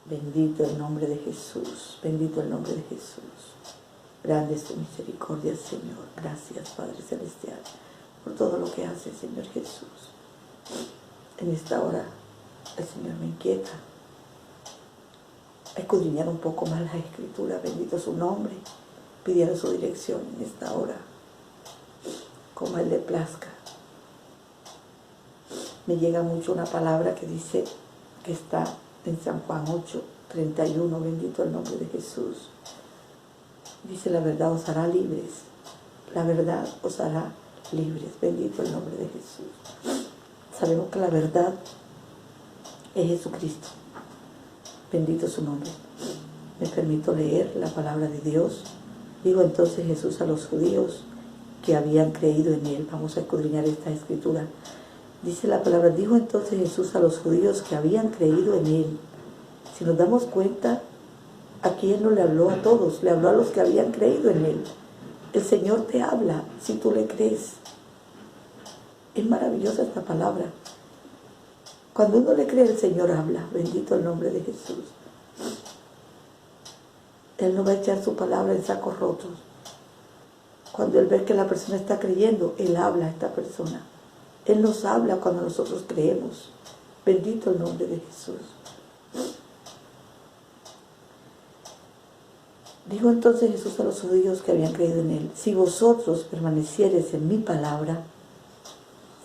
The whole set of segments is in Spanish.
Bendito el nombre de Jesús, bendito el nombre de Jesús. Grande es tu misericordia, Señor. Gracias, Padre Celestial, por todo lo que hace, Señor Jesús. En esta hora, el Señor me inquieta a escudriñar un poco más la Escritura. Bendito su nombre. Pidiera su dirección en esta hora, como a Él le plazca. Me llega mucho una palabra que dice, que está en San Juan 8:31, bendito el nombre de Jesús. Dice, la verdad os hará libres, la verdad os hará libres, bendito el nombre de Jesús. Sabemos que la verdad es Jesucristo, bendito su nombre. Me permito leer la palabra de Dios. Dijo entonces Jesús a los judíos que habían creído en Él. Vamos a escudriñar esta escritura. Dice la palabra, dijo entonces Jesús a los judíos que habían creído en Él. Si nos damos cuenta, aquí Él no le habló a todos, le habló a los que habían creído en Él. El Señor te habla si tú le crees. Es maravillosa esta palabra. Cuando uno le cree, el Señor habla. Bendito el nombre de Jesús. Él no va a echar su palabra en sacos rotos. Cuando Él ve que la persona está creyendo, Él habla a esta persona. Él nos habla cuando nosotros creemos. Bendito el nombre de Jesús. Dijo entonces Jesús a los judíos que habían creído en Él, si vosotros permaneciereis en mi palabra,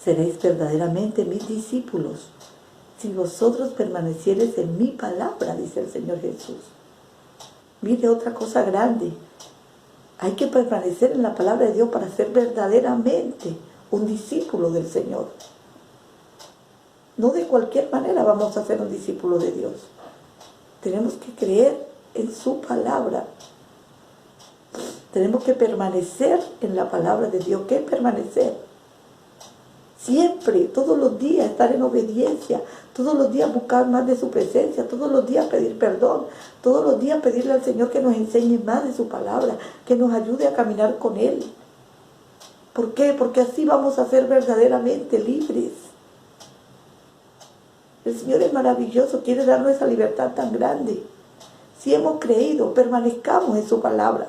seréis verdaderamente mis discípulos. Si vosotros permaneciereis en mi palabra, dice el Señor Jesús. Mire otra cosa grande. Hay que permanecer en la palabra de Dios para ser verdaderamente un discípulo del Señor. No de cualquier manera vamos a ser un discípulo de Dios. Tenemos que creer en su palabra. Tenemos que permanecer en la palabra de Dios. ¿Qué es permanecer? Siempre, todos los días estar en obediencia, todos los días buscar más de su presencia, todos los días pedir perdón, todos los días pedirle al Señor que nos enseñe más de su palabra, que nos ayude a caminar con Él. ¿Por qué? Porque así vamos a ser verdaderamente libres. El Señor es maravilloso, quiere darnos esa libertad tan grande. Si hemos creído, permanezcamos en su palabra.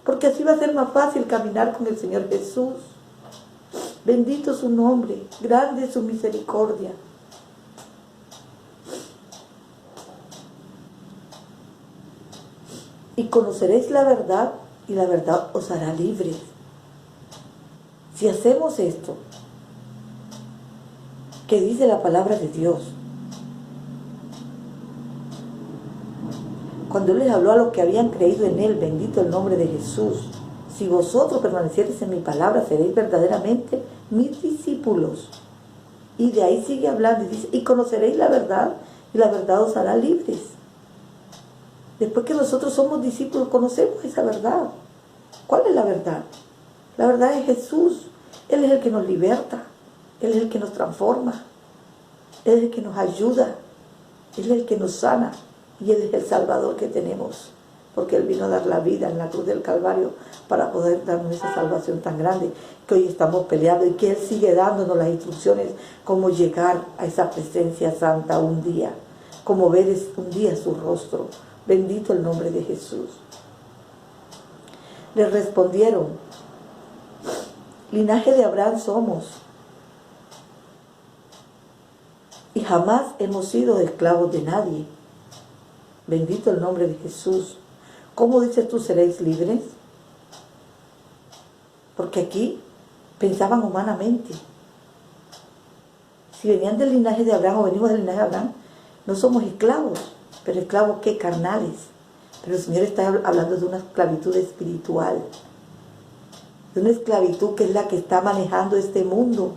Porque así va a ser más fácil caminar con el Señor Jesús. Bendito su nombre, grande es su misericordia. Y conoceréis la verdad, y la verdad os hará libres. Si hacemos esto, que dice la palabra de Dios, cuando Él les habló a los que habían creído en Él, bendito el nombre de Jesús, si vosotros permaneciereis en mi palabra, seréis verdaderamente mis discípulos. Y de ahí sigue hablando y dice, y conoceréis la verdad, y la verdad os hará libres. Después que nosotros somos discípulos, conocemos esa verdad. ¿Cuál es la verdad? La verdad es Jesús. Él es el que nos liberta. Él es el que nos transforma. Él es el que nos ayuda. Él es el que nos sana. Y Él es el Salvador que tenemos. Porque Él vino a dar la vida en la cruz del Calvario para poder darnos esa salvación tan grande que hoy estamos peleando. Y que Él sigue dándonos las instrucciones cómo llegar a esa presencia santa un día. Cómo ver un día su rostro. Bendito el nombre de Jesús. Le respondieron, linaje de Abraham somos, y jamás hemos sido esclavos de nadie. Bendito el nombre de Jesús. ¿Cómo dices tú seréis libres? Porque aquí pensaban humanamente. Si venían del linaje de Abraham o venimos del linaje de Abraham, no somos esclavos. Pero esclavos, ¿qué? Carnales. Pero el Señor está hablando de una esclavitud espiritual. De una esclavitud que es la que está manejando este mundo.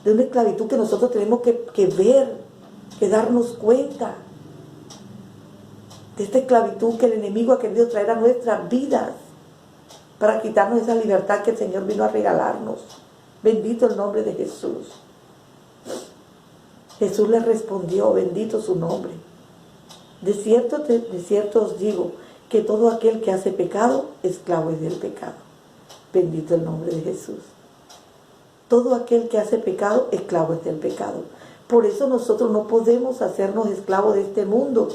De una esclavitud que nosotros tenemos que ver, que darnos cuenta. De esta esclavitud que el enemigo ha querido traer a nuestras vidas. Para quitarnos esa libertad que el Señor vino a regalarnos. Bendito el nombre de Jesús. Jesús le respondió, bendito su nombre. De cierto os digo, que todo aquel que hace pecado, esclavo es del pecado. Bendito el nombre de Jesús. Todo aquel que hace pecado, esclavo es del pecado. Por eso nosotros no podemos hacernos esclavos de este mundo.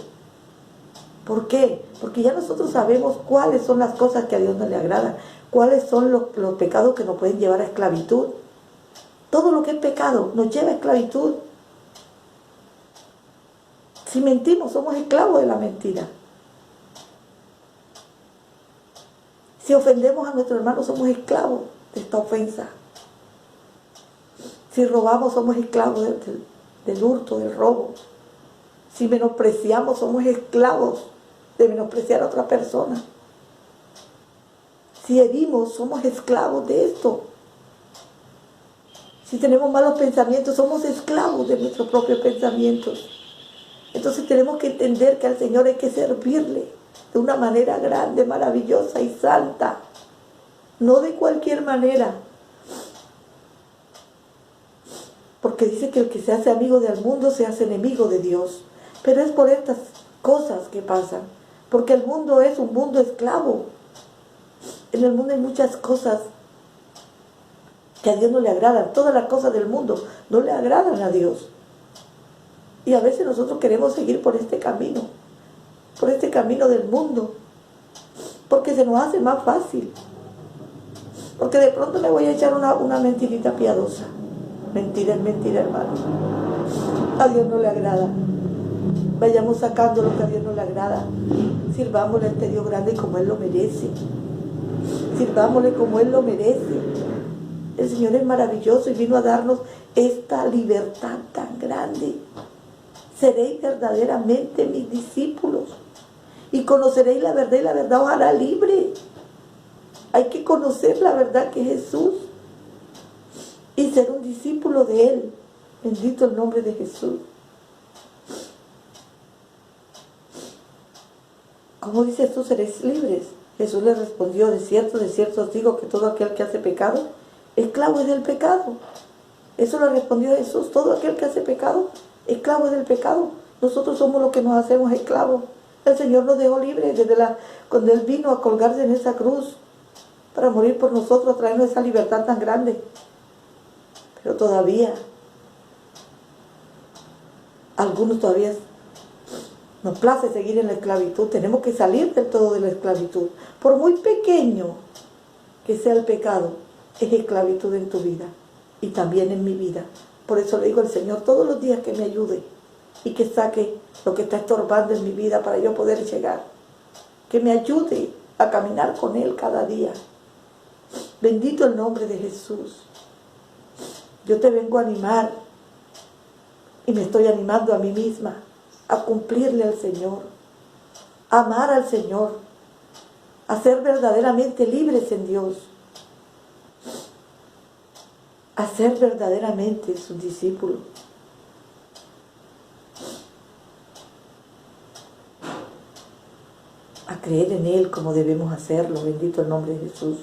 ¿Por qué? Porque ya nosotros sabemos cuáles son las cosas que a Dios no le agradan, cuáles son los pecados que nos pueden llevar a esclavitud. Todo lo que es pecado nos lleva a esclavitud. Si mentimos, somos esclavos de la mentira. Si ofendemos a nuestro hermano, somos esclavos de esta ofensa. Si robamos, somos esclavos del hurto, del robo. Si menospreciamos, somos esclavos de menospreciar a otra persona. Si herimos, somos esclavos de esto. Si tenemos malos pensamientos, somos esclavos de nuestros propios pensamientos. Entonces tenemos que entender que al Señor hay que servirle de una manera grande, maravillosa y santa. No de cualquier manera. Porque dice que el que se hace amigo del mundo se hace enemigo de Dios. Pero es por estas cosas que pasan. Porque el mundo es un mundo esclavo. En el mundo hay muchas cosas que a Dios no le agradan. Todas las cosas del mundo no le agradan a Dios. Y a veces nosotros queremos seguir por este camino del mundo, porque se nos hace más fácil. Porque de pronto me voy a echar una mentirita piadosa. Mentira es mentira, hermanos. A Dios no le agrada. Vayamos sacando lo que a Dios no le agrada. Sirvámosle a este Dios grande como Él lo merece. Sirvámosle como Él lo merece. El Señor es maravilloso y vino a darnos esta libertad tan grande. Seréis verdaderamente mis discípulos y conoceréis la verdad y la verdad os hará libre. Hay que conocer la verdad que es Jesús y ser un discípulo de Él. Bendito el nombre de Jesús. ¿Cómo dice Jesús? Seréis libres. Jesús le respondió: de cierto os digo que todo aquel que hace pecado, esclavo es del pecado. Eso le respondió Jesús: todo aquel que hace pecado, esclavo es del pecado. Nosotros somos los que nos hacemos esclavos. El Señor nos dejó libres cuando Él vino a colgarse en esa cruz para morir por nosotros, a traernos esa libertad tan grande. Pero todavía, algunos todavía nos place seguir en la esclavitud. Tenemos que salir del todo de la esclavitud. Por muy pequeño que sea el pecado, es esclavitud en tu vida y también en mi vida. Por eso le digo al Señor todos los días que me ayude y que saque lo que está estorbando en mi vida para yo poder llegar. Que me ayude a caminar con Él cada día. Bendito el nombre de Jesús. Yo te vengo a animar y me estoy animando a mí misma a cumplirle al Señor, a amar al Señor, a ser verdaderamente libres en Dios, a ser verdaderamente sus discípulos. A creer en Él como debemos hacerlo, bendito el nombre de Jesús.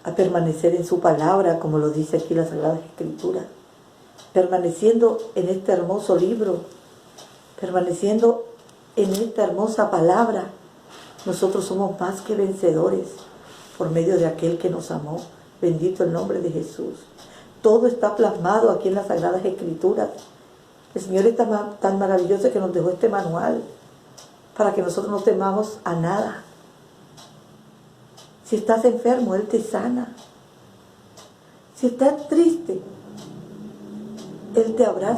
A permanecer en su palabra, como lo dice aquí la Sagrada Escritura. Permaneciendo en este hermoso libro, permaneciendo en esta hermosa palabra, nosotros somos más que vencedores por medio de aquel que nos amó. Bendito el nombre de Jesús. Todo está plasmado aquí en las Sagradas Escrituras. El Señor es tan maravilloso que nos dejó este manual para que nosotros no temamos a nada. Si estás enfermo, Él te sana. Si estás triste, Él te abraza.